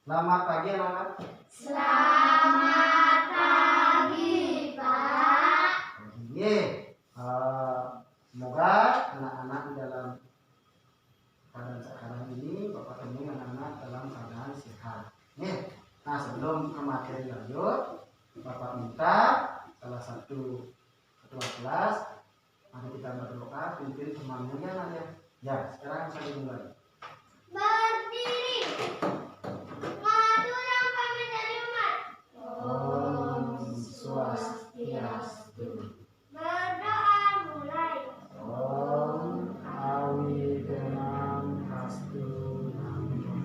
Selamat pagi anak-anak. Selamat pagi, Pak. Oke. Semoga anak-anak di dalam keadaan sekarang ini Bapak temui anak-anak dalam keadaan sehat. Nah, sebelum ke materi lanjut, Bapak minta salah satu ketua kelas, mari kita berdoa pimpin semuanya ya. Ya, sekarang saya dimulai. Berdiri. Maturang pamit dari umat. Om Swastiastu. Berdoa mulai. Om Awigenam Astu Namo.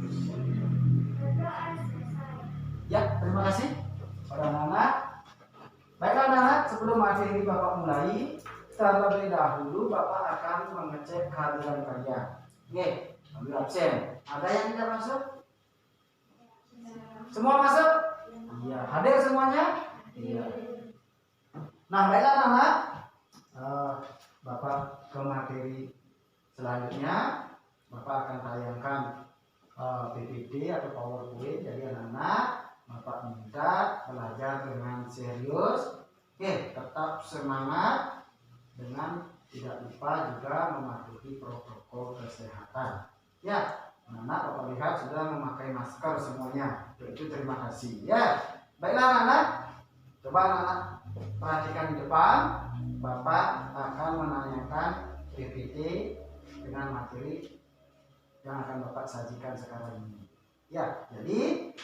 Berdoa selesai. Ya, terima kasih pada anak-anak. Baiklah anak-anak, sebelum materi Bapak mulai, terlebih dahulu Bapak akan mengecek kehadiran kalian. Oke, ambil absen. Ada yang tidak masuk? Semua masuk? Iya. Hadir semuanya? Iya. Nah, baiklah anak-anak. Bapak ke materi selanjutnya. Bapak akan tayangkan PPT atau PowerPoint. Jadi anak-anak, Bapak minta belajar dengan serius. Oke, tetap semangat dengan tidak lupa juga mematuhi protokol kesehatan. Ya, anak-anak Bapak lihat sudah memakai masker semuanya. Itu terima kasih. Ya, baiklah anak-anak. Coba anak-anak perhatikan di depan. Bapak akan menanyakan PPT dengan materi yang akan Bapak sajikan sekarang ini. Ya, jadi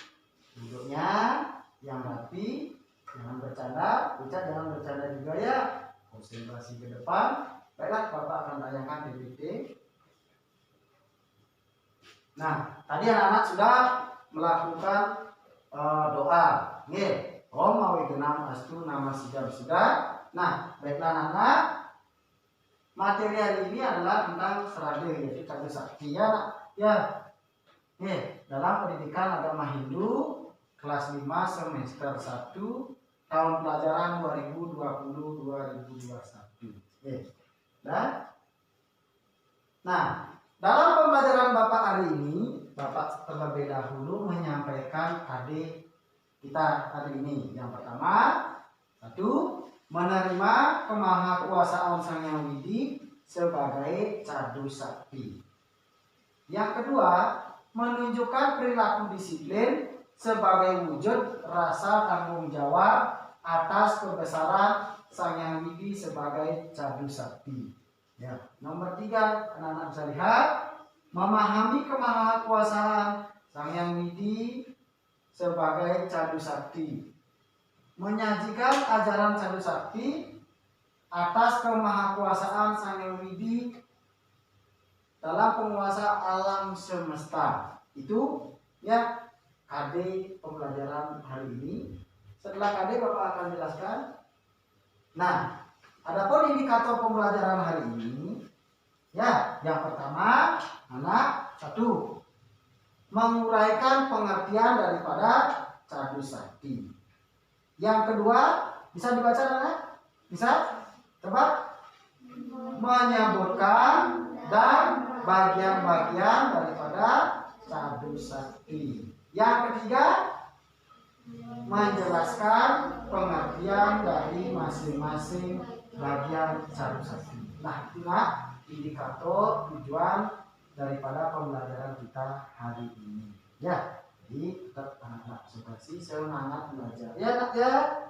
duduknya yang rapi, jangan bercanda, Richard jangan bercanda juga ya. Konsentrasi ke depan. Baiklah, Bapak akan tayangkan PPT. Nah, tadi anak-anak sudah melakukan doa. Nih, Om Awigenam Astu Nama Sigam sudah. Nah, baiklah anak-anak. Materi hari ini adalah tentang serade, yaitu Catur Sakti ya. Ya. Nih, dalam pendidikan agama Hindu kelas 5 semester 1 tahun pelajaran 2020-2021. Nah, dalam pembelajaran Bapak hari ini, Bapak terlebih dahulu menyampaikan adik kita hari ini. Yang pertama, satu, menerima kemahakuasaan Sang Hyang Widi sebagai Cadu Sakti. Yang kedua, menunjukkan perilaku disiplin sebagai wujud rasa tanggung jawab atas kebesaran Sang Hyang Widi sebagai Cadu Sakti. Ya, nomor 3, anak-anak bisa lihat, memahami kemahakuasaan Sang Hyang Widi sebagai Cadu Sakti, menyajikan ajaran Cadu Sakti atas kemahakuasaan Sang Hyang Widi dalam penguasa alam semesta. Itu ya KD pembelajaran hari ini. Setelah KD Bapak akan jelaskan. Nah, adapun indikator pembelajaran hari ini, ya, yang pertama, anak, satu, menguraikan pengertian daripada Cadu Sakti. Yang kedua, bisa dibaca anak? Bisa? Coba. Menyebutkan dan bagian-bagian daripada Cadu Sakti. Yang ketiga, menjelaskan pengertian dari masing-masing bagian Cadu Sakti. Nah, itulah indikator tujuan daripada pembelajaran kita hari ini. Ya, jadi tetap anak-anak konsentrasi, semangat belajar. Ya, nak ya.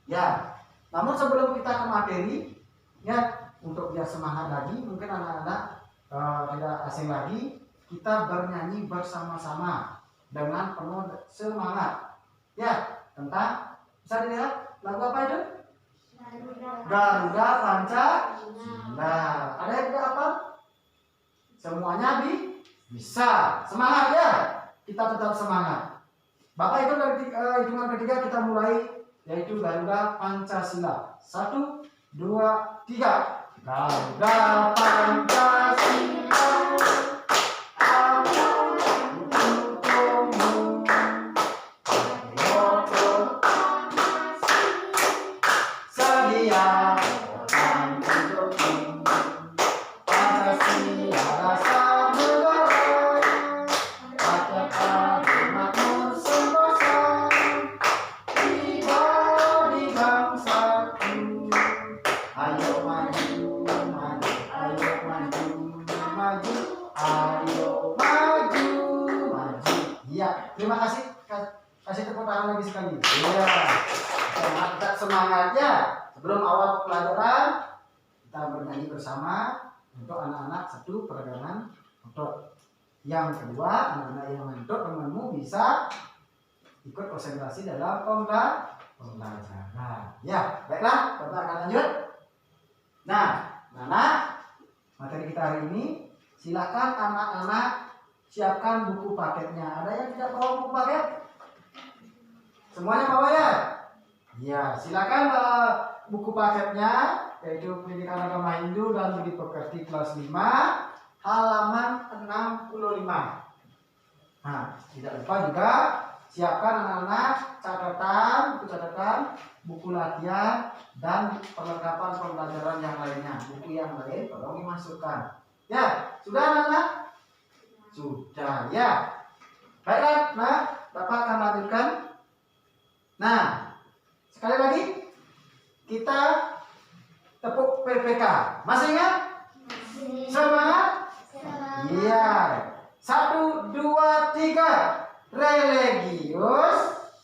Ya. Namun sebelum kita ke materi, ya, untuk biar semangat lagi, mungkin anak-anak tidak asing lagi, kita bernyanyi bersama-sama dengan penuh semangat. Ya, tentang, bisa dilihat lagu apa itu? Garuda Pancasila. Ada yang tidak apa? Semuanya bisa. Semangat ya. Kita tetap semangat. Bapak itu dari hitungan ketiga kita mulai, yaitu Garuda Pancasila. 1, 2, 3. Garuda Pancasila. Pancasila rasa negara, rakyat adil makmur. Terima kasih. Kasih tepuk tangan lagi sekali. Iya. Kita semangat ya. Sebelum awal pelajaran kita bernyanyi bersama untuk anak-anak satu peregangan otot. Yang kedua, anak-anak yang ngantuk temanmu bisa ikut konsentrasi dalam pembelajaran. Ya, baiklah, kita akan lanjut. Nah, anak, materi kita hari ini, silakan anak-anak siapkan buku paketnya. Ada yang tidak bawa buku paket? Semuanya bawa ya? Ya, silakan buku paketnya, yaitu Pendidikan Agama Hindu dan Budi Pekerti kelas 5, halaman 65. Nah, tidak lupa juga siapkan anak-anak buku catatan, buku latihan, dan perlengkapan pembelajaran yang lainnya. Buku yang lain tolong dimasukkan. Ya, sudah anak-anak? Sudah ya. Baiklah, nah, Bapak akan lanjutkan. Nah, sekali lagi kita tepuk PPK. Masih ingat? Semangat? Iya. 1, 2, 3. Religius,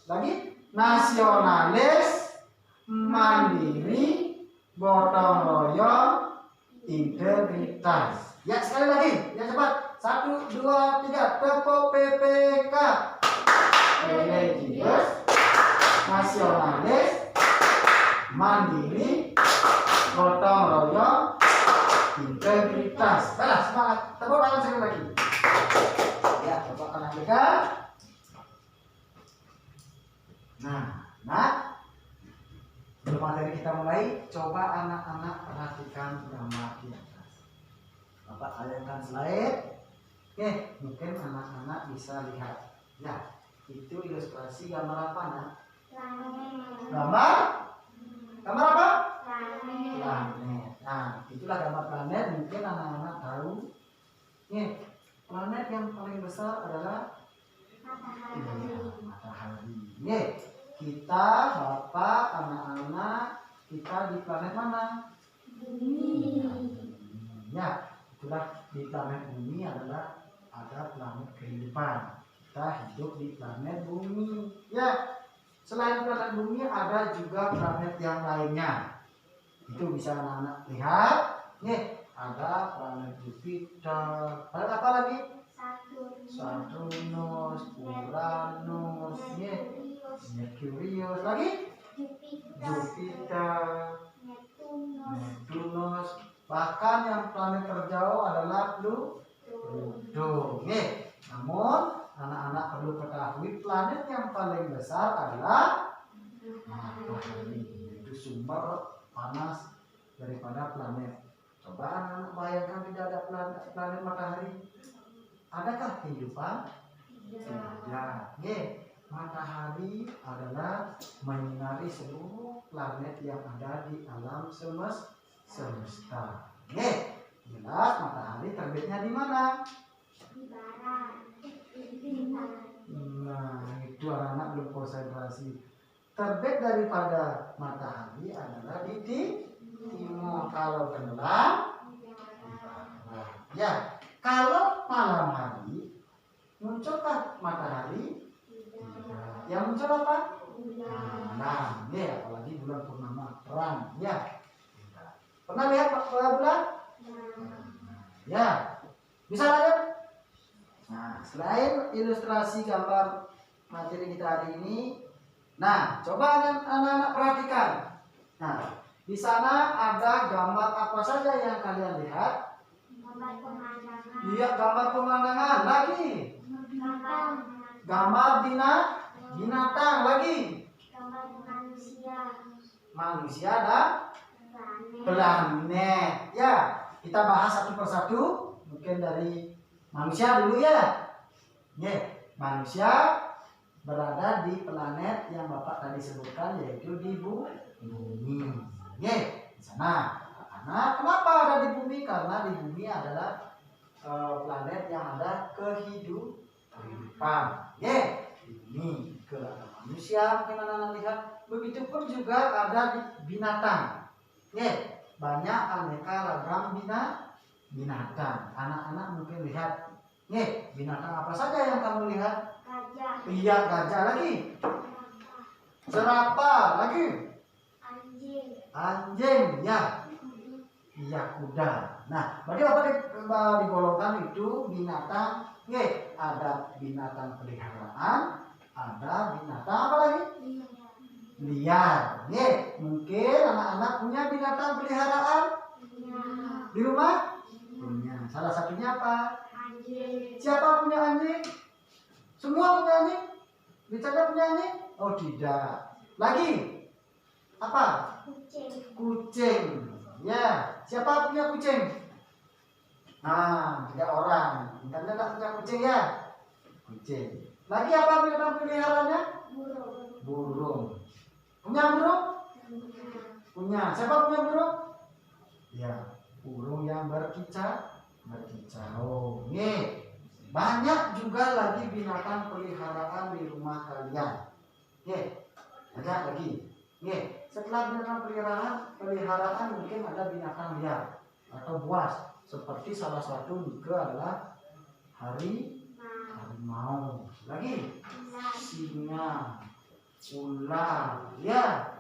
lagi nasionalis, mandiri, gotong royong, integritas. Ya, sekali lagi, ya cepat. 1, 2, 3. Tepuk PPK. Religius, nasionalis, mandiri, gotong royong, integritas. Baiklah, semangat. Tepuk tangan sekali lagi. Ya, Bapak akan ambilkan. Nah, sebelum materi kita mulai, coba anak-anak perhatikan gambar di atas. Bapak tayangkan slide. Oke, mungkin anak-anak bisa lihat. Ya, itu ilustrasi gambar apa, nak? Gambar apa? Planet. Nah, itulah gambar planet. Mungkin anak-anak tahu. Nih, planet yang paling besar adalah matahari. Nih, kita, Bapak, anak-anak, kita di planet mana? Bumi. Ya, itulah di planet bumi adalah ada planet kehidupan. Kita hidup di planet bumi. Ya, selain planet bumi ada juga planet yang lainnya. Itu bisa anak-anak lihat. Nih, ada planet Jupiter. Ada apa lagi? Saturnus, Uranus, Merkurius, lagi Jupiter, Neptunus. Bahkan yang planet terjauh adalah Pluto. Namun anak-anak perlu ketahui planet yang paling besar adalah matahari. Itu sumber panas daripada planet. Coba anak-anak bayangkan tidak ada planet matahari. Adakah kehidupan? Tidak. Matahari adalah menyinari seluruh planet yang ada di alam semesta. Jelas matahari terbitnya di mana? Di barat. Nah, itu anak-anak belum konsentrasi. Terbit daripada matahari adalah di timur. Kalau tenggelam, di barat. Ya. Kalau malam hari munculkah matahari? Tidak. Yang muncul apa? Bulan. Ya, apalagi bulan purnama terang. Ya. Pernah lihat bulan? Ya. Bisa lihat? Nah, selain ilustrasi gambar materi kita hari ini, nah, coba anak-anak perhatikan. Nah, di sana ada gambar apa saja yang kalian lihat? Gambar pemandangan. Iya, gambar pemandangan. Lagi. Gambar binatang. Lagi. Gambar manusia. Manusia dan planet. Ya, kita bahas satu persatu. Mungkin dari manusia dulu ya. Manusia berada di planet yang Bapak tadi sebutkan, yaitu di bumi. Di sana. Karena kenapa ada di bumi? Karena di bumi adalah planet yang ada kehidupan. Ini ke manusia mungkin anak-anak lihat. Begitupun juga ada di binatang. Banyak aneka ragam binatang. Anak-anak mungkin lihat. Binatang apa saja yang kamu lihat? gajah, Iya, gajah lagi. Serapa lagi. anjing, Anjing, ya. Iya, kuda. Nah, berarti apa digolongkan itu binatang? Nggih, ada binatang peliharaan, ada binatang apa lagi? Liar. Nggih, mungkin anak-anak punya binatang peliharaan di rumah? Punya. Salah satunya apa? anjing, Siapa punya anjing? Semua punya anjing? Bicara punya anjing? Oh, tidak. Lagi? Apa? kucing, Kucing. Ya, siapa punya kucing? Nah, 3 orang. Intannya tak punya kucing ya? Kucing. Lagi apa binatang peliharaannya? burung, Burung. Punya burung? Punya. Siapa punya burung? Ya, burung yang berkicau. Berkicau. Nih, banyak juga lagi binatang peliharaan di rumah kalian. Nih, ada lagi. Nih, setelah binatang peliharaan mungkin ada binatang liar atau buas. Seperti salah satu juga adalah harimau. Lagi singa, ular, ya,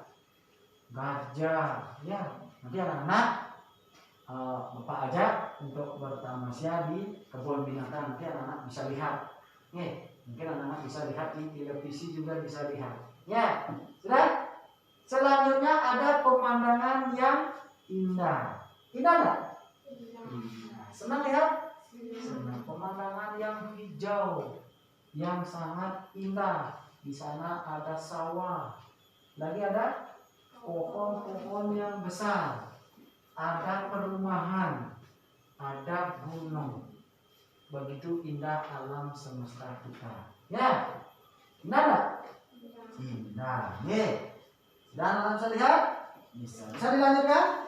gajah, ya. Nanti anak-anak Bapak ajak untuk bertamasya di kebun binatang. Nanti anak-anak bisa lihat. Nih, mungkin anak-anak bisa lihat di televisi juga bisa lihat. Ya, sudah. Selanjutnya ada pemandangan yang indah. Indah enggak? Senang lihat? Senang. Pemandangan yang hijau, yang sangat indah. Di sana ada sawah. Lagi ada pohon-pohon yang besar. Ada perumahan. Ada gunung. Begitu indah alam semesta kita. Ya, indah enggak? Indah. Nih. Dan anak bisa lihat? Bisa dilanjutkan?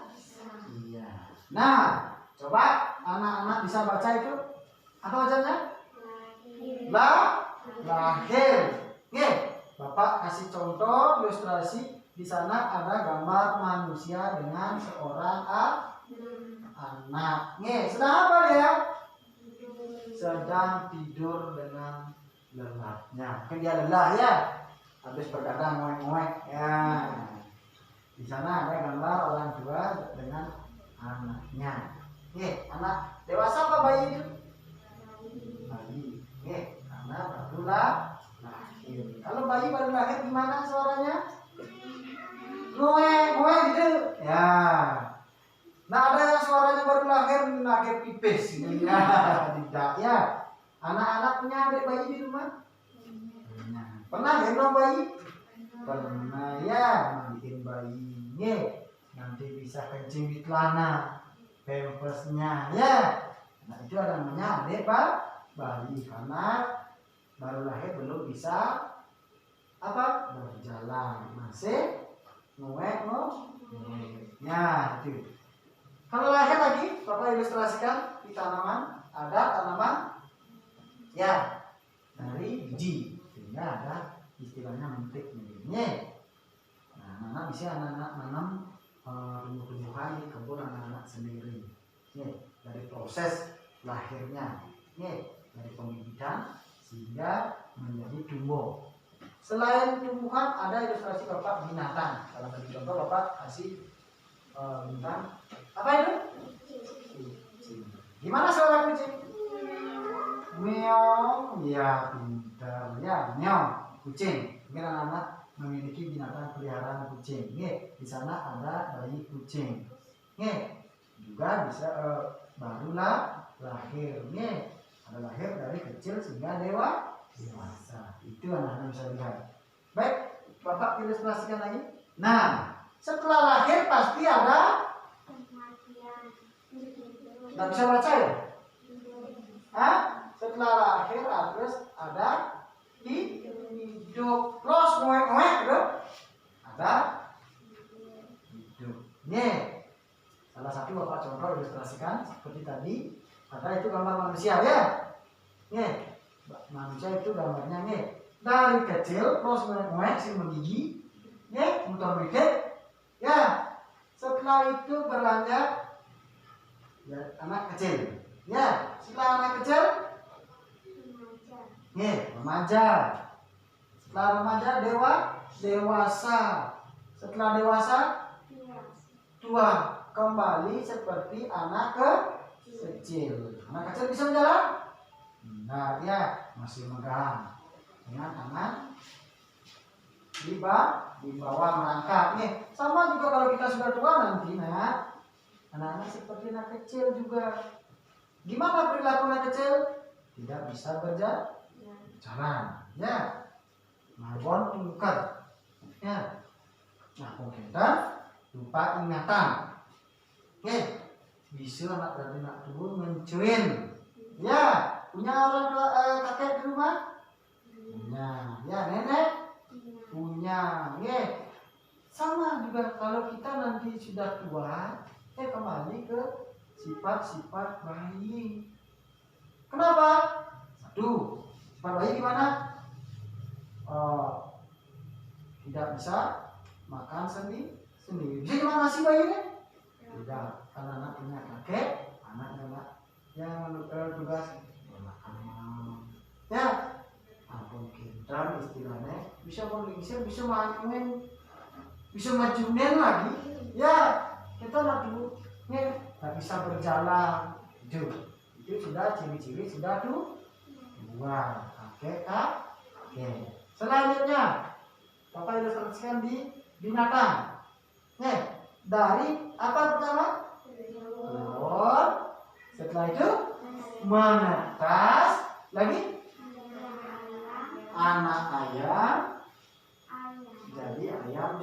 Iya. Nah, coba anak-anak bisa baca itu. Apa bacanya? Lahir. Nih, Bapak kasih contoh ilustrasi. Di sana ada gambar manusia dengan seorang anak. Nih, sedang apa dia? Sedang tidur dengan lelahnya. Mungkin dia lelah ya. Habis berkadang ngoek-ngoek ya. Di sana ada gambar orang tua dengan anaknya. Nih, anak dewasa apa bayi itu? Bayi. Nih, karena baru lahir. Kalau bayi baru lahir gimana suaranya? Ngoek-ngoek gitu. Ya. Nah, ada yang suaranya baru lahir pipis gitu ya. Tidak ya. Anak-anak punya adik bayi di rumah? Pernah gendong bayi? Pernah ya, mandiin bayinya. Nanti bisa kencing di celana, pampasnya ya. Nah, itu namanya adik bayi karena baru lahir belum bisa apa? Berjalan, masih nguek. Ya, itu. Kalau lahir lagi, Bapak ilustrasikan di tanaman, ada tanaman ya dari biji. Sehingga ada istilahnya mentik nih. Nah, anak-anak bisa nanam tumbuh-tumbuhan di kebun anak-anak sendiri. Nih, dari proses lahirnya, nih, dari pembibitan sehingga menjadi tumbuh. Selain tumbuhan ada ilustrasi Bapak binatang. Kalau tadi contoh Bapak kasih bintang. Apa itu? Kucing. Gimana suara kucing? Meong, ya pintar ya, meong, kucing. Mungkin anak-anak memiliki binatang peliharaan kucing. Nih, di sana ada bayi kucing. Nih, juga bisa barulah lahir. Nih, ada lahir dari kecil sehingga dewasa. Itu anak-anak bisa lihat. Baik, Bapak ilustrasikan lagi. Nah, setelah lahir pasti ada. Nggak bisa baca ya? Hah? Setelah lahir terus ada hidup terus ngoek-ngoek gitu. Ada hidup. Nih, salah satu Bapak contoh ilustrasikan seperti tadi. Ada itu gambar manusia ya. Nih, manusia itu gambarnya nih. Dari kecil terus ngoek-ngoek si menggigi. Nih, muter mikir. Ya, setelah itu beranjak ya, anak kecil. Ya, setelah anak kecil Remaja. Setelah remaja dewasa. Setelah dewasa tua. Kembali seperti anak kecil. Anak kecil bisa berjalan? Nah, ya masih megang dengan tangan di bawah merangkak. Sama juga kalau kita sudah tua nanti, anak-anak seperti anak kecil juga. Gimana perilaku anak kecil? Tidak bisa berjalan, ya. Marbon tungker, ya. Nah, mungkin lupa ingatan. Bisa anak dari nak turun mencuin. Ya, punya orang tua, kakek di rumah? Punya. Ya, nenek? Punya. Sama juga kalau kita nanti sudah tua, kembali ke sifat-sifat bayi. Kenapa? Satu, sifat bayi gimana? Tidak bisa makan sendiri. Bisa gimana nasi bayi ini? Tidak, karena anak punya kakek, anak yang tugas makan. Ya, ampun kita istilahnya bisa mengisir, bisa mainin, bisa majunin lagi. Ya, kita nak bisa berjalan. Itu sudah ciri-ciri sudah tua. Kakek. Selanjutnya, Bapak ilustrasikan di binatang. Dari apa pertama? Telur. Setelah itu menetas. Lagi anak ayam. Jadi ayam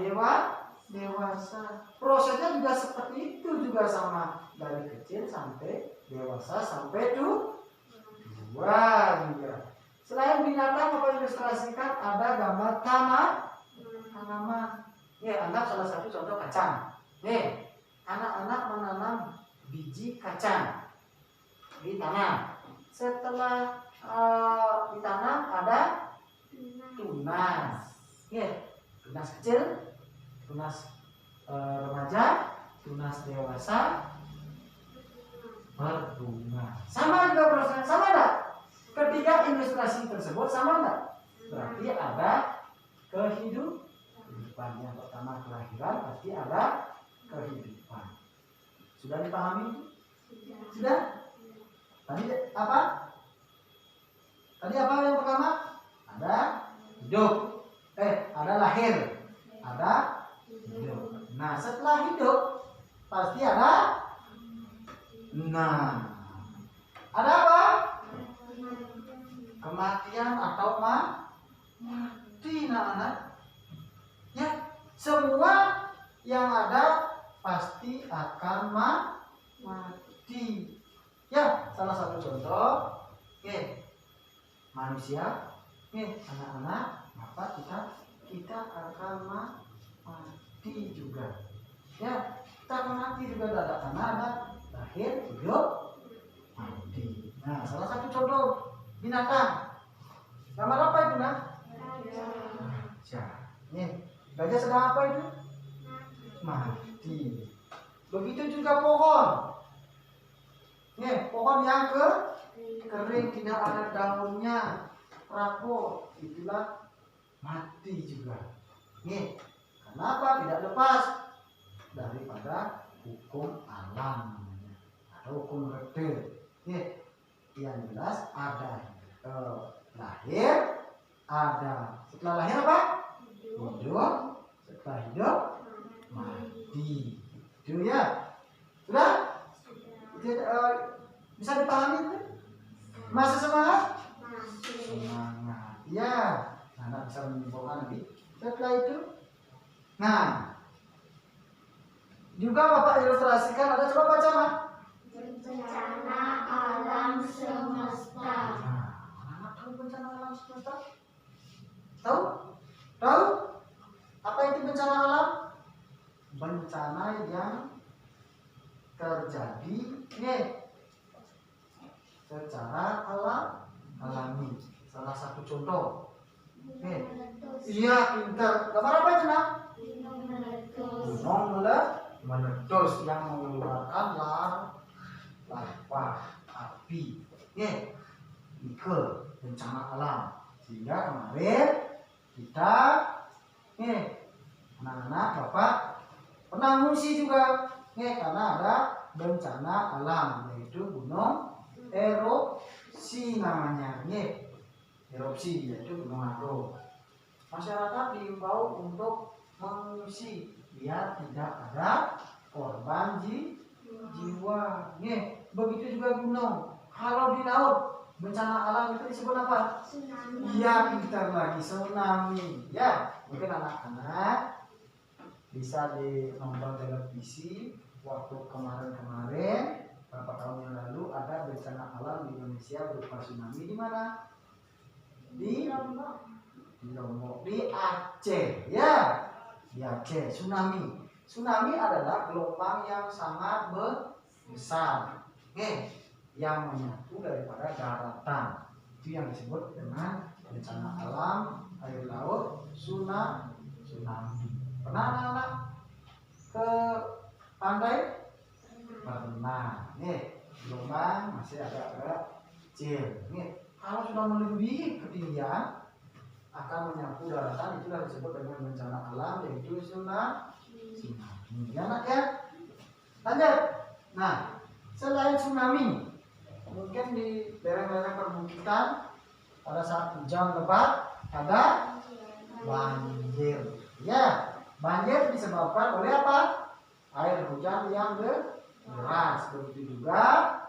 dewasa. Prosesnya juga seperti itu juga sama, dari kecil sampai dewasa sampai tua juga. Selain binatang, Bapak ilustrasikan ada gambar tanaman. Anggap salah satu contoh kacang. Anak-anak menanam biji kacang di tanah. Setelah ditanam ada tunas. Tunas kecil, tunas remaja, tunas dewasa, berbunga. Sama juga prosesnya, sama enggak? Ketiga ilustrasi tersebut sama enggak? Berarti ada kehidupan. Yang pertama kelahiran, berarti ada kehidupan. Sudah dipahami? Sudah? Tadi apa? Tadi apa yang pertama? Ada hidup. Ada lahir. Ada hidup. Nah, setelah hidup pasti ada ada apa? Kematian atau mati, anak-anak. Ya, semua yang ada pasti akan mati. Ya, salah satu contoh, manusia, anak-anak, maka kita akan mati juga. Ya, kita akan mati juga karena ada lahir, hidup, mati. Nah, salah satu contoh binatang. Gambar apa itu, Nak? Gajah. Gajah sedang apa itu? Mati. Begitu juga pohon. Pohon yang kering, tidak ada daunnya, rapuh, itulah mati juga. Kenapa? Tidak lepas daripada hukum alam atau hukum rete. Yang jelas ada lahir, ada setelah lahir apa? Hidup, setelah hidup mati. Itu ya. Sudah? Bisa dipahami? Masih semangat? Semangat. Ya. Anak bisa menyimpulkan lagi. Setelah itu, juga Bapak ilustrasikan, ada coba baca, Mak. Bencana alam semesta. Anak tahu bencana alam semesta? Tahu? Tahu? Apa itu bencana alam? Bencana yang terjadi secara alami. Salah satu contoh. Iya, pintar. Gambar apa itu, Nak? Gunung meletus yang mengeluarkan lava, api. Ike bencana alam. Sehingga kemarin kita anak-anak Bapak pernah ngungsi juga karena ada bencana alam, yaitu gunung erupsi namanya erupsi, yaitu gunung agung. Masyarakat diimbau untuk mengungsi biar tidak ada korban jiwa. Begitu juga gunung. Kalau di laut bencana alam itu disebut apa? Tsunami. Iya, pintar lagi, tsunami. Ya, mungkin anak-anak bisa nonton televisi waktu kemarin-kemarin beberapa tahun yang lalu ada bencana alam di Indonesia berupa tsunami di mana? Di Lombok, di Aceh. Ya, di Aceh tsunami. Tsunami adalah gelombang yang sangat besar, yang menyatu daripada daratan. Itu yang disebut dengan bencana alam air laut tsunami. Pernah anak-anak ke pantai? Pernah. Gelombang masih agak kecil. Kalau sudah melebihi ketinggian akan menyapu daratan, itulah disebut dengan bencana alam, yaitu tsunami. Ya nak ya. Lanjut. Nah, selain tsunami, mungkin di lereng-lereng perbukitan pada saat hujan lebat ada banjir. Ya, banjir disebabkan oleh apa? Air hujan yang deras. Begitu juga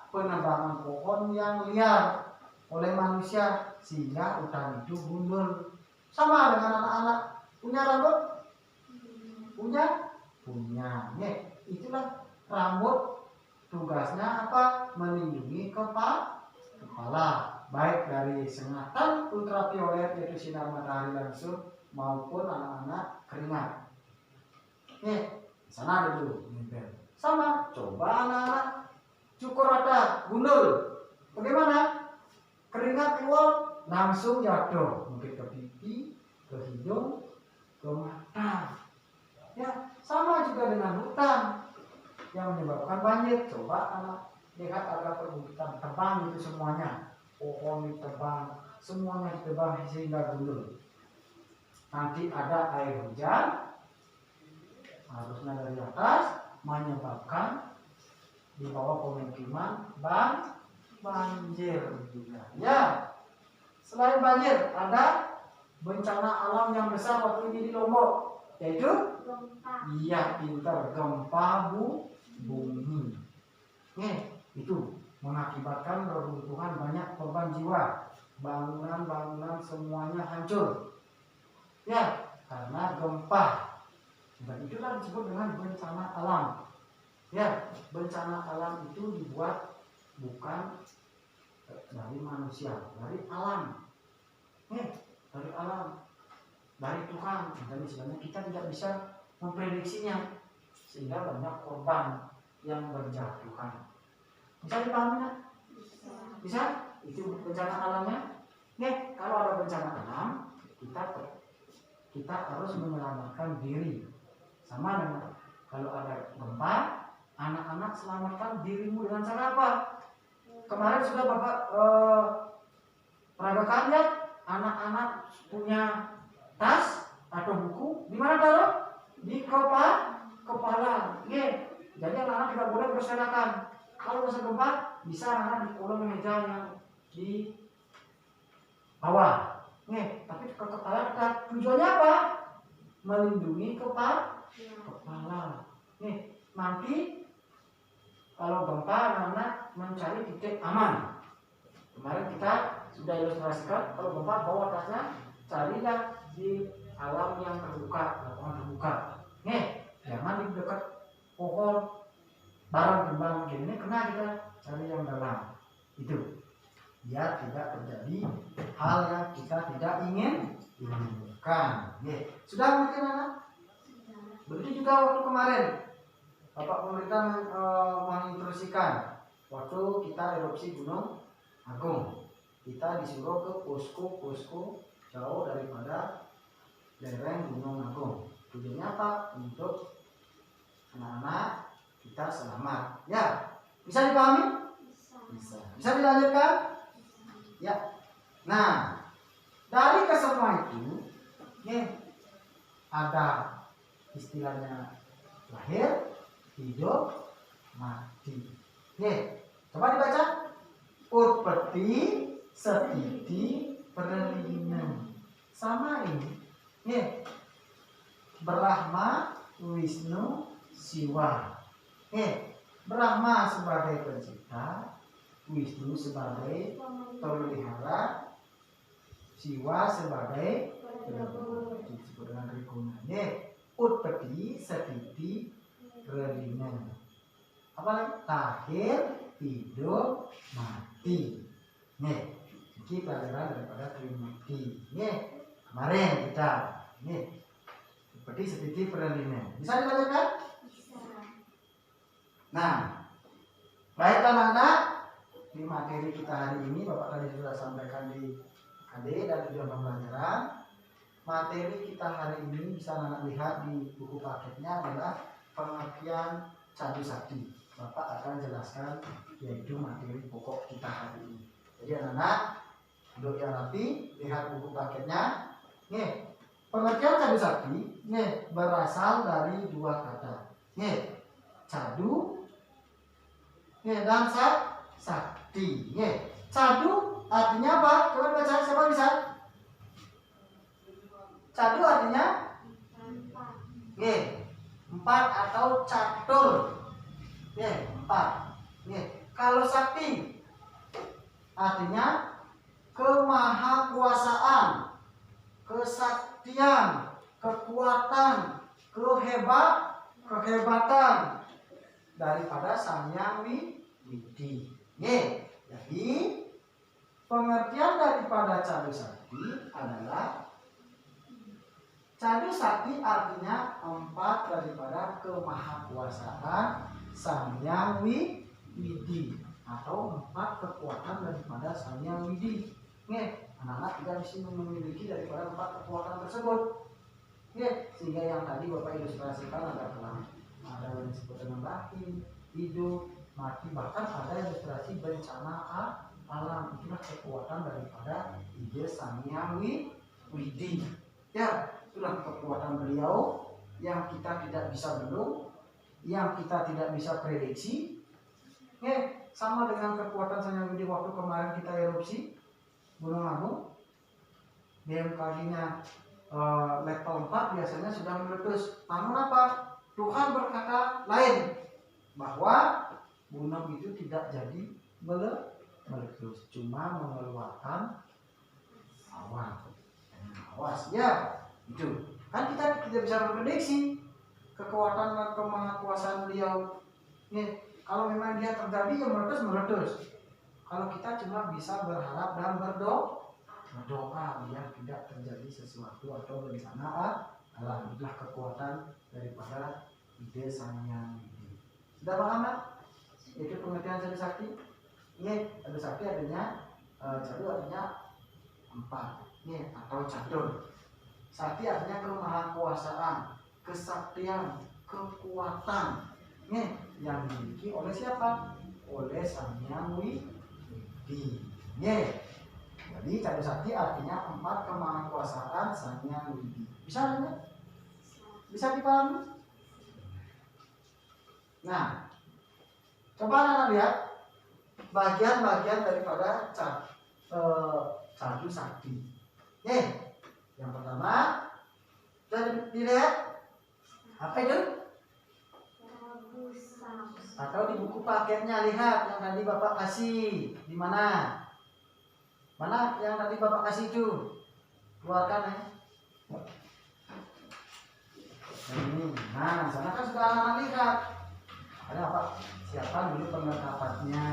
penebangan pohon yang liar oleh manusia sehingga hutan itu gundul. Sama dengan anak-anak punya rambut? Punya. Itulah rambut, tugasnya apa? Melindungi kepala, baik dari sengatan ultraviolet yaitu sinar matahari langsung maupun anak-anak keringat. Sana dulu nempel. Sama, coba anak-anak cukur ada gundul. Bagaimana? Keringat keluar langsung jatuh, mungkin ke pipi, ke hidung, ke mata. Ya, sama juga dengan hutan yang menyebabkan banjir. Coba anak lihat ada perbukitan tebang itu semuanya, pohon ditebang, semuanya ditebang sehingga gundul. Nanti ada air hujan, harusnya dari atas, menyebabkan di bawah pemukiman banjir juga. Ya, selain banjir ada bencana alam yang besar waktu ini di Lombok, yaitu iya pintar, gempa bumi. Itu mengakibatkan reruntuhan banyak korban jiwa, bangunan-bangunan semuanya hancur. Ya, karena gempa. Dan itulah disebut dengan bencana alam. Ya, bencana alam itu dibuat bukan dari manusia, dari alam. Dari alam, dari Tuhan. Dan istilahnya kita tidak bisa memprediksinya, sehingga banyak korban yang berjatuhan. Bisa dipahami kan? Bisa? Itu bencana alamnya. Kalau ada bencana alam, kita harus menyelamatkan diri. Sama dengan kalau ada gempa, anak-anak selamatkan dirimu dengan cara apa? Kemarin sudah Bapak peragakan ya, anak-anak punya tas atau buku, di mana taruh? Di kepala. Jadi anak-anak tidak boleh berserakan. Kalau masa gempa, bisa anak-anak di kolong meja yang di bawah. Tapi ke kepala dekat. Tujuannya apa? Melindungi kepala. Nanti kalau gempa, anak-anak mencari titik aman. Kemarin kita sudah ilustrasikan, kalau gempa bawa tasnya, carilah di alam yang terbuka, lapangan terbuka. Jangan di dekat pohon, barang kembang begini, kena kita cari yang dalam. Itu biar tidak terjadi hal yang kita tidak inginkan. Sudah mungkin anak? Begitu juga waktu kemarin Bapak pemerintah menginstruksikan waktu kita erupsi Gunung Agung, kita disuruh ke posko-posko jauh daripada lereng Gunung Agung. Tujuannya apa? Untuk anak-anak kita selamat. Ya, bisa dipahami? Bisa. Bisa dilanjutkan? Ya. Nah, dari kesemua itu, ada istilahnya lahir, hidup, mati. Coba dibaca. Utpeti, Setiti, Pralina. Sama ini. Brahma, Wisnu, Siwa. Brahma sebagai pencipta, Wisnu sebagai pemelihara, Siwa sebagai disebut dengan Triguna. Utpeti, Setiti, Pralina. Apa lagi? Lahir, hidup, mati. Ini pelajaran daripada Trimurti. Kemarin kita. Seperti Setiti Pralina. Bisa dibacakan? Bisa. Nah, baiklah anak-anak, di materi kita hari ini Bapak tadi sudah sampaikan di AD dan tujuan pembelajaran. Materi kita hari ini bisa anak lihat di buku paketnya adalah pengertian Cadu Sakti. Bapak akan jelaskan yaitu materi pokok kita hari ini. Jadi anak-anak duduk yang rapi, lihat buku paketnya. Pengertian Cadu Sakti berasal dari dua kata. Cadu dan sakti. Cadu artinya apa? Coba baca, siapa bisa? Cadu artinya empat atau catur. Empat. Kalau sakti artinya kemahakuasaan, kesaktian, kekuatan, kehebatan daripada Sang Hyang Widi. Jadi pengertian daripada Cadu Sakti adalah Cadu Sakti artinya empat daripada kemahakuasaan Sang Hyang Widi atau empat kekuatan daripada Sang Hyang Widi. Anak-anak tidak bisa memiliki daripada empat kekuatan tersebut. Sehingga yang tadi Bapak ilustrasikan adalah ada yang disebut dengan lahir, hidup, mati, bahkan ada ilustrasi bencana alam. Itulah kekuatan daripada ide Sang Hyang Widi. Itulah kekuatan beliau yang kita tidak bisa bendung, yang kita tidak bisa prediksi. Sama dengan kekuatan Sang Hyang Widi waktu kemarin kita erupsi Gunung Agung. BMKG-nya level 4 biasanya sudah meletus. Namun apa? Tuhan berkata lain, bahwa gunung itu tidak jadi meletus, cuma mengeluarkan awan. Awas ya, itu kan kita tidak bisa memprediksi kekuatan dan kemahakuasaan beliau. Kalau memang dia terjadi ya meletus. Kalau kita cuma bisa berharap dan berdoa biar tidak terjadi sesuatu atau bencana alam. Itulah kekuatan daripada ide Sang Hyang Widi. Sudah paham kan? Itu pengertian Cadu Sakti. Cadu Sakti artinya Cadu artinya empat, atau catur. Sakti artinya kemahakuasaan, kesaktian, kekuatan, yang dimiliki oleh siapa? Oleh Sang Hyang Widi. Jadi Cadu Sakti artinya empat kemahakuasaan Sang Hyang Widi. Bisa kan? Bisa dipahami? Nah, coba anda lihat bagian-bagian daripada Cadu Sakti. Yang pertama, dilihat apa itu? Atau di buku paketnya lihat yang tadi Bapak kasih di mana? Mana yang tadi Bapak kasih itu? Keluarkan ya. Nah, sana kan sudah anak lihat. Ada apa? Siapa dulu pengelengkapannya?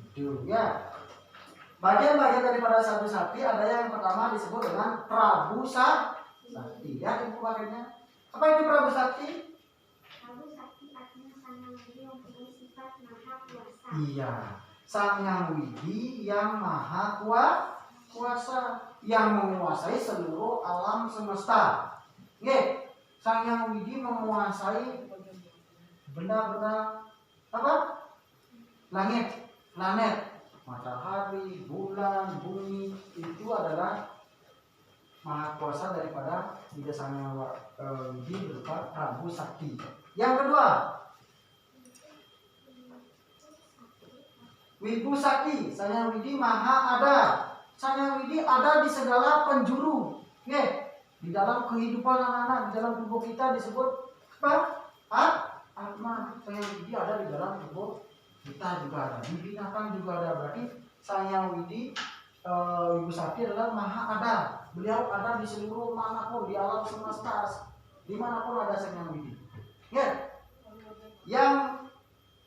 Itu ya. Bagian-bagian daripada Cadu Sakti ada yang pertama disebut dengan Prabu Sakti. Ya, di buku paketnya. Apa itu Prabu Sakti? Prabu Sakti artinya Sang Hyang Widi mempunyai sifat maha kuasa. Iya, Sang Hyang Widi yang maha kuasa, yang menguasai seluruh alam semesta. Sang Hyang Widi menguasai benda-benda apa? Langit, planet, matahari, matahari, bulan, bumi itu adalah maha kuasa daripada Ida Sang Hyang Widi berupa Prabu Sakti. Yang kedua, Wibu Sakti, Sang Hyang Widi maha ada. Sang Hyang Widi ada di segala penjuru. Di dalam kehidupan anak-anak, di dalam tubuh kita disebut apa? Atma. Sang Hyang Widi ada di dalam tubuh kita juga ada. Di binatang juga ada. Berarti Sang Hyang Widi Wibu Sakti adalah maha ada. Beliau ada di seluruh manapun di alam semesta, dimanapun ada Sang Hyang Widi. Yang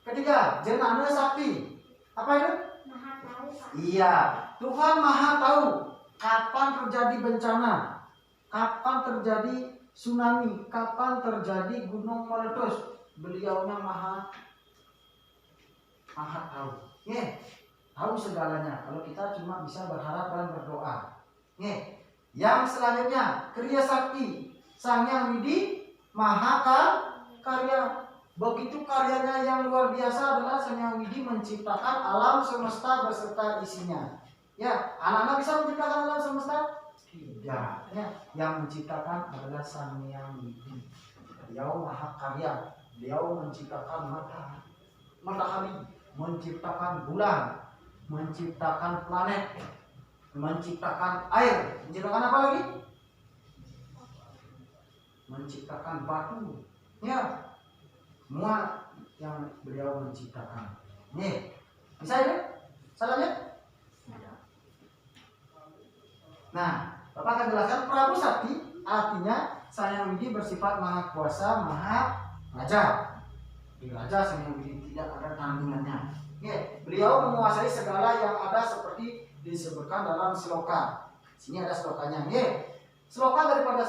ketiga, Jenana Sakti. Apa itu? Maha tahu, Pak. Iya, Tuhan maha tahu kapan terjadi bencana, kapan terjadi tsunami, kapan terjadi gunung meletus. Beliaunya maha tahu. Tahu segalanya. Kalau kita cuma bisa berharap dan berdoa. Yang selanjutnya, Kriya Sakti. Sang Hyang Widi maha karya. Begitu karyanya yang luar biasa adalah Sang Hyang Widi menciptakan alam semesta beserta isinya. Anak-anak bisa menciptakan alam semesta? Tidak. Yang menciptakan adalah Sang Hyang Widi. Beliau maha karya. Beliau menciptakan matahari, menciptakan bulan, menciptakan planet, menciptakan air, menciptakan apa lagi? Menciptakan batu. Semua yang beliau menciptakan. Bisa ya? Salahnya? Nah, Bapak akan jelaskan Prabu Sakti artinya Sang Hyang Widi bersifat maha kuasa, maha raja. Di raja Sang Hyang Widi tidak ada tandingannya. Beliau menguasai segala yang ada seperti disebutkan dalam sloka. Sini ada slokanya. Sloka daripada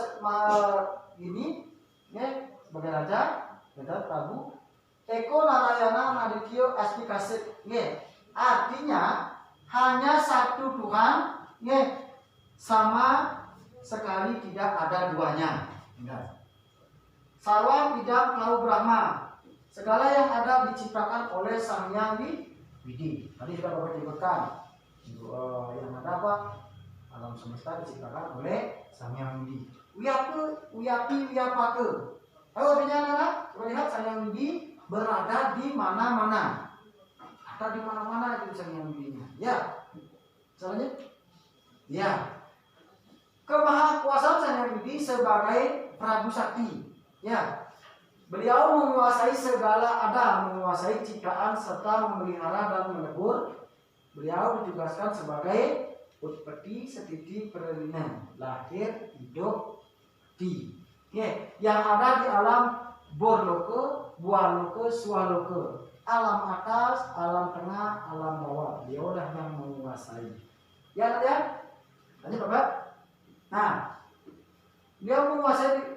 ini sebagai raja Prabu Eko Narayana Madityo Asti Kasih. Artinya hanya satu Tuhan, sama sekali tidak ada duanya. Sarwa tidak mau Brahma. Segala yang ada diciptakan oleh Sang Hyang Widi. Tadi sudah Bapak sebutkan. Yang ada apa? Alam semesta diciptakan oleh Sang Hyang Widi. Uyapi, Uyapake. Ayo artinya anak-anak, coba lihat Sang Hyang Widi berada di mana-mana. Ada di mana-mana itu Sang Hyang Widinya. Selanjutnya. Kemahakuasaan Sang Hyang Widi sebagai Prabu Sakti. Beliau menguasai segala ada, menguasai ciptaan serta memelihara dan menegur. Beliau ditugaskan sebagai Utpati Setiti Perlina, lahir, hidup, mati. Yang ada di alam Borloke, Bualoke, Swaloke, alam atas, alam tengah, alam bawah. Beliau lah yang menguasai. Lanjut Bapak. Nah, beliau menguasai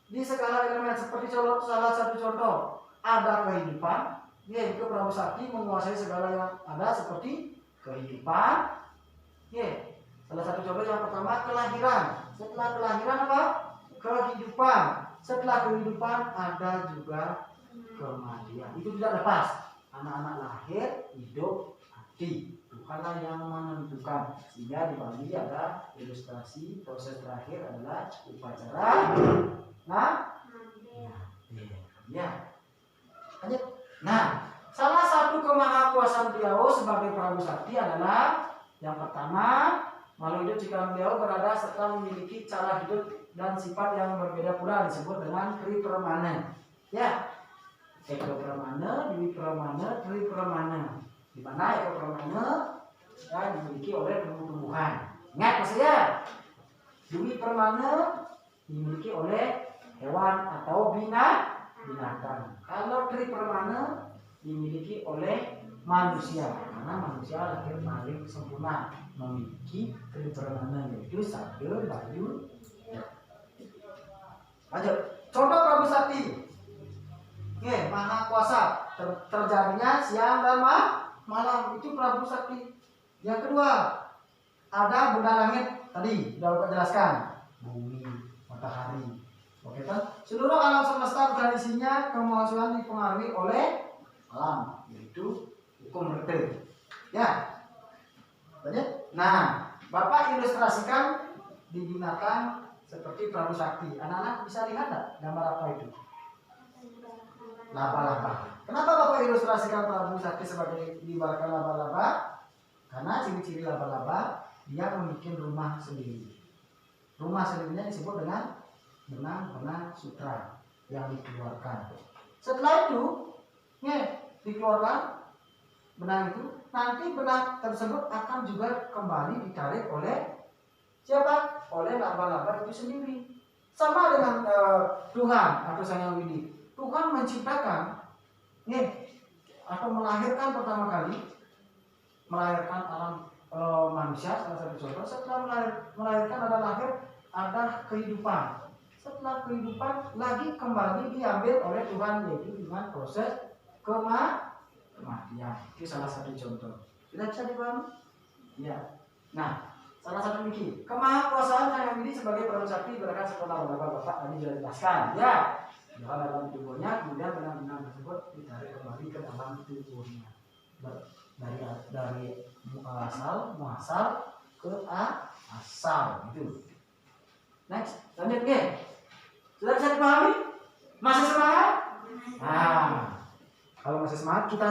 di segala elemen seperti salah satu contoh ada kehidupan. Yaitu Prabu Sakti menguasai segala yang ada seperti kehidupan. Salah satu contoh yang pertama kelahiran. Setelah kelahiran apa? Kehidupan. Setelah kehidupan ada juga kematian. Itu tidak lepas. Anak-anak lahir, hidup, mati. Tuhanlah yang menentukan. Sehingga di Bali ada ilustrasi proses terakhir adalah upacara lanjut. Nah, salah satu kemahakuasaan beliau sebagai Prabu Sakti adalah yang pertama, makhluk hidup jika beliau berada serta memiliki cara hidup dan sifat yang berbeda pula disebut dengan Tri Pramana. Eko Pramana, Dwi Pramana, Tri Pramana. Di mana Eko Pramana dimiliki oleh tumbuh-tumbuhan. Ingat maksudnya? Dwi Pramana dimiliki oleh hewan atau binatang. Kalau Tri Pramana dimiliki oleh manusia, karena manusia lahir paling sempurna, memiliki Tri Pramana yaitu sabda, bayu. Lanjut. Contoh Prabu Sakti. Maha kuasa, terjadinya siang dan malam, itu Prabu Sakti. Yang kedua, ada benda langit tadi sudah Bapak jelaskan, bumi, matahari. Oke kan? Seluruh alam semesta tradisinya kemanusiaan dipengaruhi oleh alam, yaitu hukum Rete. Lanjut. Nah, Bapak ilustrasikan digunakan seperti perahu sakti. Anak-anak bisa lihat tak gambar apa itu? Laba-laba. Kenapa Bapak ilustrasikan perahu sakti sebagai diibaratkan laba-laba? Karena ciri-ciri laba-laba dia membuat rumah sendiri. Rumah sendirinya disebut dengan benang sutra yang dikeluarkan. Setelah itu, dikeluarkan benang itu, nanti benang tersebut akan juga kembali ditarik oleh siapa? Oleh laba-laba itu sendiri. Sama dengan Tuhan atau Sang Hyang Widi. Tuhan menciptakan, atau melahirkan pertama kali, melahirkan alam manusia, salah satu contoh. Setelah melahirkan ada kehidupan. Setelah kehidupan lagi kembali diambil oleh Tuhan, yaitu dengan proses kematian. Itu salah satu contoh. Sudah bisa dipahami? Ya. Nah, salah satu lagi, kemahakuasaan Sang Hyang Widi sebagai perahu sakti berdasarkan sekolah Bapak tadi sudah dijelaskan. Ya. Dalam tubuhnya, kemudian benang-benang tersebut ditarik kembali ke dalam tubuhnya. Dari muasal ke asal gitu. Next, lanjut ke. Sudah bisa dipahami? Masih semangat? Nah, kalau masih semangat kita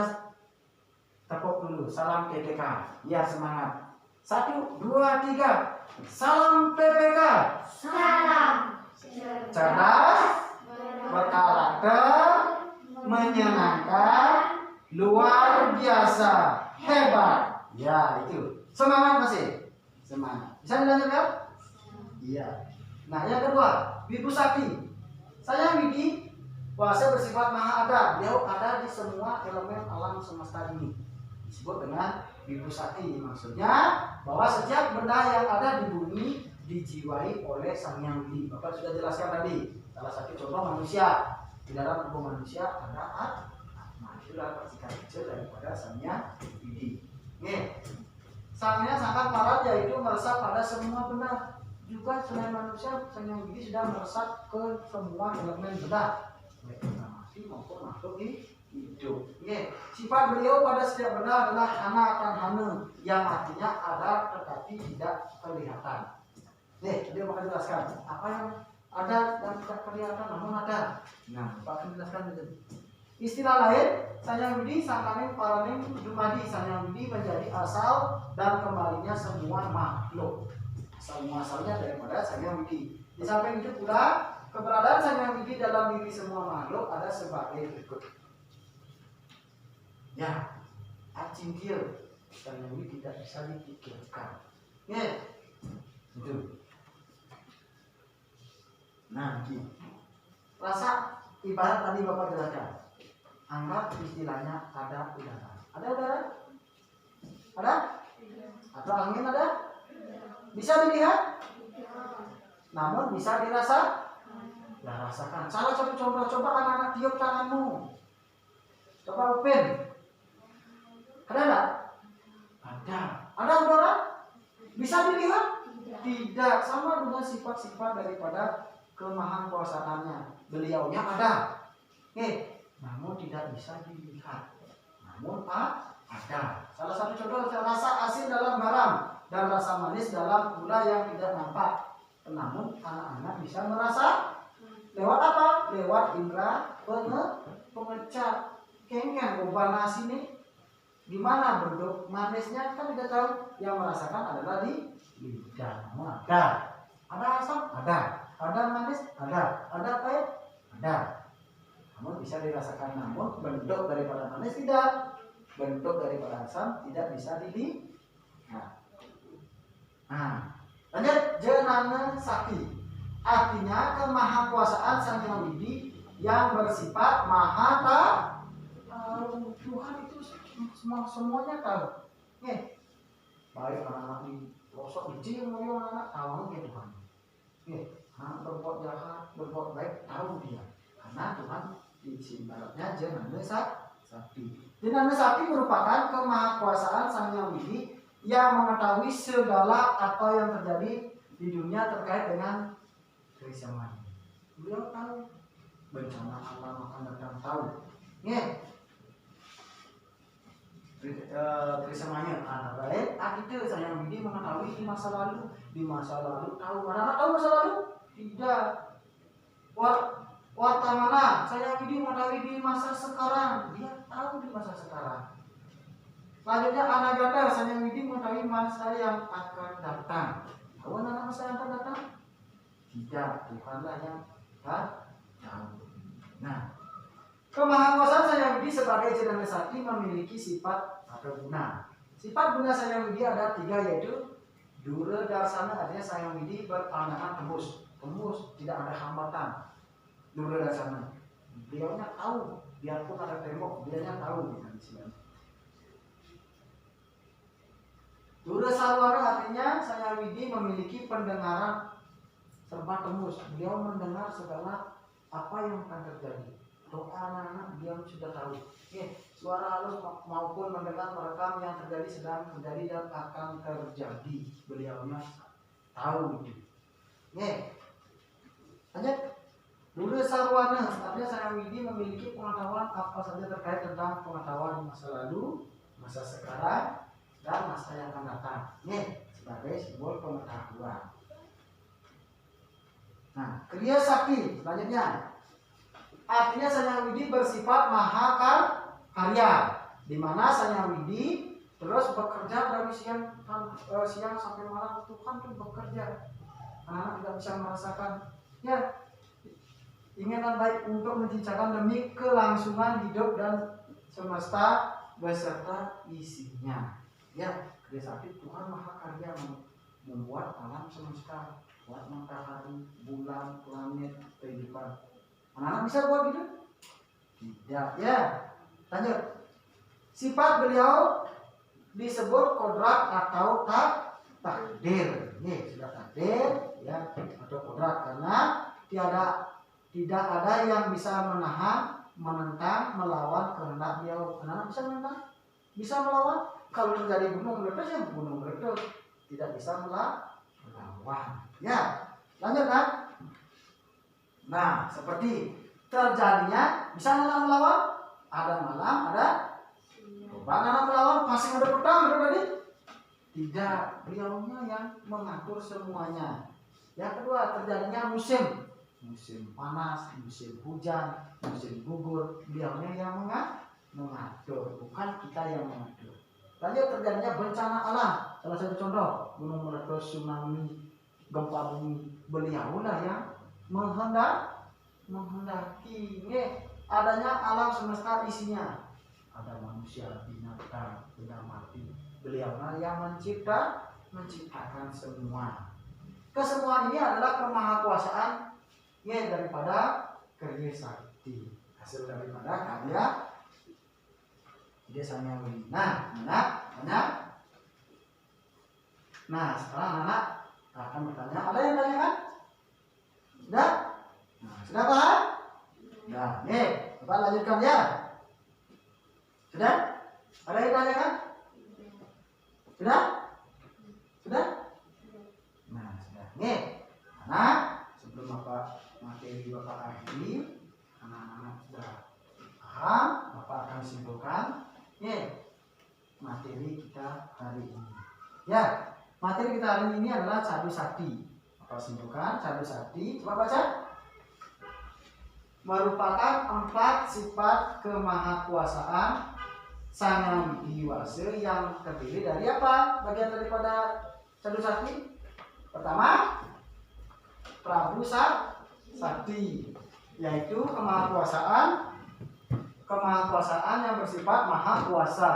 tepuk dulu. Salam PPK. Ya semangat. 1, 2, 3. Salam PPK. Salam Cerdas, berkarakter, menyenangkan, luar biasa, hebat. Ya itu. Semangat masih? Semangat. Bisa dilanjutkan? Iya. Nah yang kedua, Wibu Sakti. Saya Widi, kuasa bersifat maha ada. Beliau ada di semua elemen alam semesta ini. Disebut dengan Wibu Sakti. Maksudnya bahwa setiap benda yang ada di bumi dijiwai oleh Sang Hyang Widi. Bapak sudah jelaskan tadi. Salah satu contoh manusia. Di dalam tubuh manusia ada atma. Itulah percikan kecil daripada Sang Hyang Widi. Sangnya sangat parah, yaitu meresap pada semua benda. Juga selain manusia, Sang Hyang Widi sudah meresap ke semua elemen benda, baik benda mati maupun makhluk hidup. Sifat beliau pada setiap benda adalah hana akan hana, yang artinya ada tetapi tidak kelihatan. Dia akan jelaskan apa yang ada dan tidak kelihatan namun ada. Nah, Pak akan jelaskan itu. Istilah lain, Sang Hyang Widi sangkaning paraning dumadi. Sang Hyang Widi menjadi asal dan kembalinya semua makhluk. Asalnya daripada Sang Hyang Widi. Di samping itu pula keberadaan Sang Hyang Widi dalam diri semua makhluk ada sebagai berikut. Ya, acingkil Sang Hyang Widi tidak bisa dipikirkan. Itu. Nah, begini. Rasa ibarat tadi Bapak jelaskan. Anggap istilahnya ada udara. Ada udara? Ada? Atau angin ada? Bisa dilihat? Namun bisa dirasa? Ya rasakan. Salah satu contoh, coba anak-anak tiup tanganmu. Coba Upin. Ada enggak? Ada. Ada udara? Bisa dilihat? Tidak. Sama dengan sifat-sifat daripada kemahakuasaannya. Beliaunya ada. Namun tidak bisa dilihat. Namun ada. Salah satu contoh, rasa asin dalam garam dan rasa manis dalam gula yang tidak nampak. Namun anak-anak bisa merasa lewat apa? Lewat indera pengecap. Kengkeng obat nasi ini gimana bentuk manisnya kan tidak tahu. Yang merasakan adalah di lidah. Namun ada. Ada asam? Ada. Ada manis? Ada. Ada pahit? Ada. Namun bisa dirasakan. Namun bentuk daripada manis tidak. Bentuk daripada asam tidak bisa dilihat. Nah, lanjut. Jenana Sakti. Artinya kemahakuasaan Sang Hyang Widi yang bersifat maha tahu. Tuhan itu semuanya tahu. Baik anak-anak di pelosok di Cium anak tahu ke Tuhan. Anak berbuat jahat, berbuat baik tahu dia. Karena Tuhan di baratnya Jenana Sakti. Jenana Sakti merupakan kemahakuasaan Sang Hyang Widi yang mengetahui segala apa yang terjadi di dunia terkait dengan kerisauan. Beliau tahu bencana alam akan datang, tahu. Kerisauannya antara lain akan gitu. Saya Widi mengetahui di masa lalu. Di masa lalu tahu. Anak-anak tahu masa lalu? Tidak. Warta mana? Saya Widi mengetahui di masa sekarang. Dia tahu di masa sekarang. Selanjutnya anagata. Saya Widi mengetahui masa yang akan datang. Tahu anak-anak masa yang akan datang? Tidak. Tuhanlah yang tahu. Nah, kemahakuasaan Sang Hyang Widi sebagai Jenderal Sakti memiliki sifat atau guna. Sifat guna Sang Hyang Widi ada 3, yaitu Dura Darsana, artinya Sang Hyang Widi berpandangan tembus, tidak ada hambatan. Dura Darsana, beliaunya tahu, biarpun ada tembok, beliaunya tahu. Dura Sarwana artinya Sang Hyang Widi memiliki pendengaran serba tembus. Beliau mendengar segala apa yang akan terjadi. Doa anak-anak dia sudah tahu. Suara halus maupun mendengar merekam yang terjadi, sedang terjadi dan akan terjadi. Beliaunya tahu itu. Lanjut. Dura Sarwana artinya Sang Hyang Widi memiliki pengetahuan apa saja terkait tentang pengetahuan masa lalu, masa sekarang, dan masa yang akan datang. Sebagai simbol pengetahuan. Nah, Kriya Sakti selanjutnya. Artinya Sang Hyang Widi bersifat mahakarya, di mana Sang Hyang Widi terus bekerja dari siang sampai malam. Tuhan tuh bekerja. Anak tidak bisa merasakan ingatan baik untuk menciptakan demi kelangsungan hidup dan semesta beserta isinya. Kriya Sakti Tuhan mahakarya membuat alam semesta, buat matahari, bulan, planet, kehidupan. Anak-anak bisa buat gitu? Tidak. Lanjut. Sifat beliau disebut kodrat atau takdir. Sudah takdir atau kodrat, karena tidak ada yang bisa menahan, menentang, melawan kehendak beliau. Anak-anak bisa menentang? Bisa melawan? Kalau terjadi gunung meletus, ya gunung meletus. Tidak bisa melawan. Lanjut kan? Nah, seperti terjadinya bisa anak melawan, ada malam, ada coba anak melawan, pasti ada petang, ada tadi. Tidak, beliaunya yang mengatur semuanya. Yang kedua, terjadinya musim panas, musim hujan, musim gugur, beliaunya yang mengatur, bukan kita yang mengatur. Lanjut, terjadinya bencana alam. Salah satu contoh, gunung meletus, tsunami, gempa bumi, beliaulah yang menghendaki adanya alam semesta isinya. Ada manusia, binatang, benda mati. Beliaulah yang menciptakan semua. Kesemuaan ini adalah kemahakuasaan daripada Kriya Sakti. Hasil daripada karya dia Sang Hyang Widi. Nah, sekarang anak akan bertanya. Ada yang tanya kan? Sudah? Sudah paham? Bapak lanjutkan ya. Sudah? Ada yang tanya kan? Sudah? Sudah? Nah, sudah. Anak, sebelum Bapak materi Bapak akhiri, anak-anak sudah paham, Bapak akan simpulkan materi kita hari ini. Materi kita hari ini adalah Cadu Sakti. Bapak simpulkan, Cadu Sakti. Coba baca. Merupakan 4 sifat kemahakuasaan Sang Hyang Widi Wase yang terdiri dari apa? Bagian daripada Cadu Sakti. Pertama, Prabu Sakti, yaitu kemahakuasaan yang bersifat maha kuasa.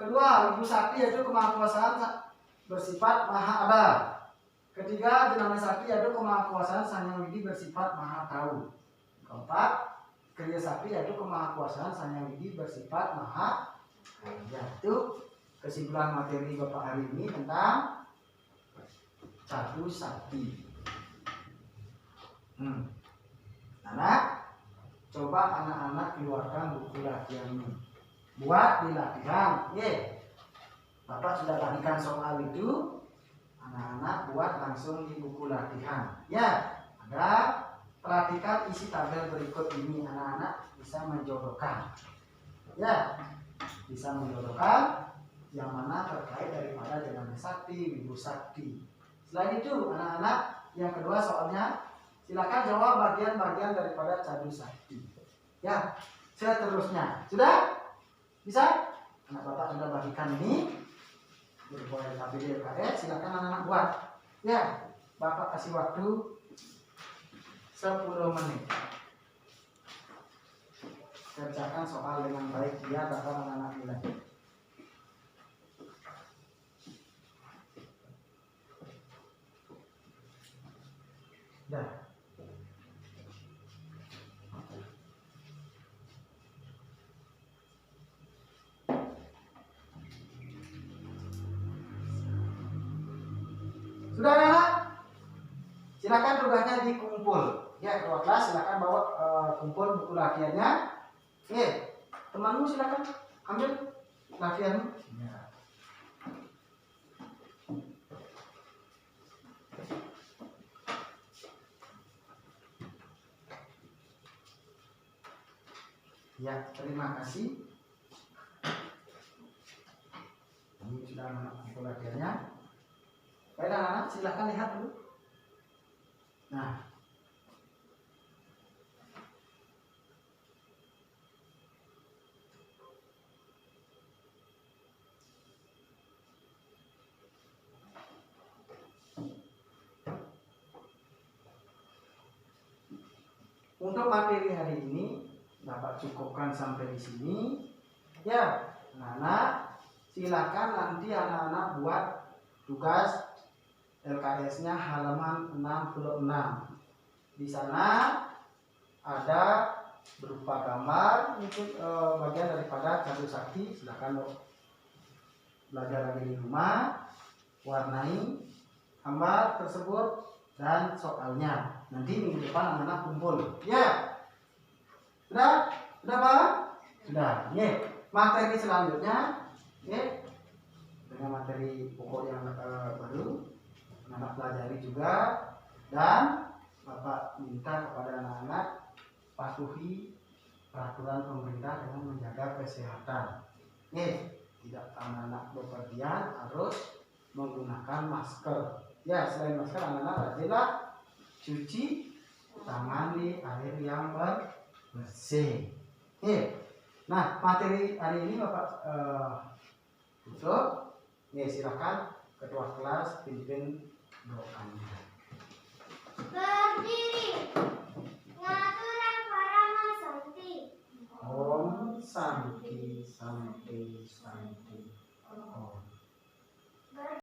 Kedua, Ibu Sakti, yaitu kemahakuasaan bersifat maha ada. Ketiga, Jenama Sakti, yaitu kemahakuasaan Sang Hyang Widi bersifat maha tahu. Keempat, Kriya Sakti, yaitu kemahakuasaan Sang Hyang Widi bersifat maha kaya. Itu kesimpulan materi Bapak hari ini tentang Cadu Sakti. Anak, coba anak-anak keluarkan buku latihan ini. Buat di latihan. Bapak sudah tadikan soal itu. Anak-anak buat langsung di buku latihan. Ada perhatikan isi tabel berikut ini. Anak-anak bisa menjodohkan. Bisa menjodohkan yang mana terkait daripada Jangan Sakti, Wibu Sakti. Selain itu, anak-anak, yang kedua soalnya, silakan jawab bagian-bagian daripada Cadu Sakti. Ya, seterusnya. Sudah? Bisa? Anak Bapak sudah bagikan ini. Berbuat KBD LKS, silakan anak-anak buat. Ya, Bapak kasih waktu 10 menit. Kerjakan soal dengan baik ya, Bapak anak-anak nilai. Dah. Sudah anak-anak? Silakan tugasnya dikumpul. Ya, ketua kelas silakan bawa kumpul buku latihannya. Oke, temanmu silakan ambil latihanmu. Ya. Ya, terima kasih. Ini sudah anak kumpul latihannya. Baik anak-anak, silakan lihat dulu. Nah, untuk materi hari ini Bapak cukupkan sampai di sini. Ya, anak-anak, silakan nanti anak-anak buat tugas LKS-nya halaman 66. Di sana ada berupa gambar untuk bagian daripada Cadu Sakti. Silakan belajar lagi di rumah, warnai gambar tersebut dan soalnya. Nanti minggu depan anak-anak kumpul. Ya, sudah Pak? Sudah. Ya, materi selanjutnya, ya, dengan materi pokok yang baru, anak pelajari juga, dan Bapak minta kepada anak-anak patuhi peraturan pemerintah dengan menjaga kesehatan. Tidak anak-anak bepergian harus menggunakan masker. Ya, selain masker, anak-anak rajinlah cuci tangan di air yang bersih. Nah, materi hari ini Bapak tutup. Silakan ketua kelas pimpin doanya. Berdiri. Ngaturan Parama Santi. Om Santi Santi Santi. Om.